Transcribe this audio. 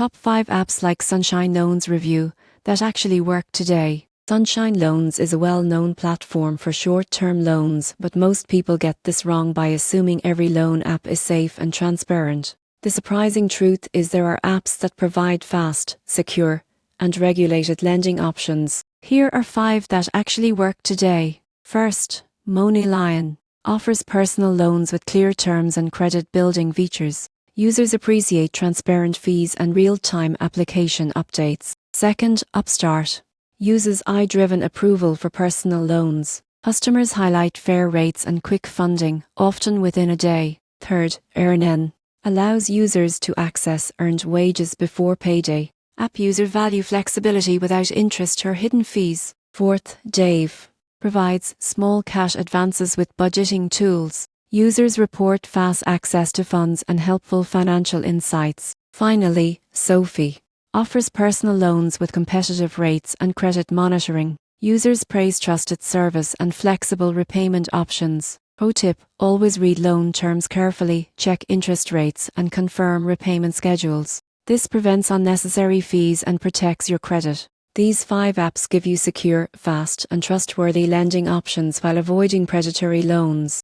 Top 5 apps like Sunshine Loans review that actually work today. Sunshine Loans is a well-known platform for short-term loans, but most people get this wrong by assuming every loan app is safe and transparent. The surprising truth is there are apps that provide fast, secure, and regulated lending options. Here are 5 that actually work today. First, MoneyLion offers personal loans with clear terms and credit-building features. Users appreciate transparent fees and real-time application updates. Second, Upstart uses AI-driven approval for personal loans. Customers highlight fair rates and quick funding, often within a day. Third, Earnin allows users to access earned wages before payday. App users value flexibility without interest or hidden fees. Fourth, Dave provides small cash advances with budgeting tools. Users report fast access to funds and helpful financial insights. Finally, Sophie offers personal loans with competitive rates and credit monitoring. Users praise trusted service and flexible repayment options. Pro tip: always read loan terms carefully, check interest rates, and confirm repayment schedules. This prevents unnecessary fees and protects your credit. These 5 apps give you secure, fast, and trustworthy lending options while avoiding predatory loans.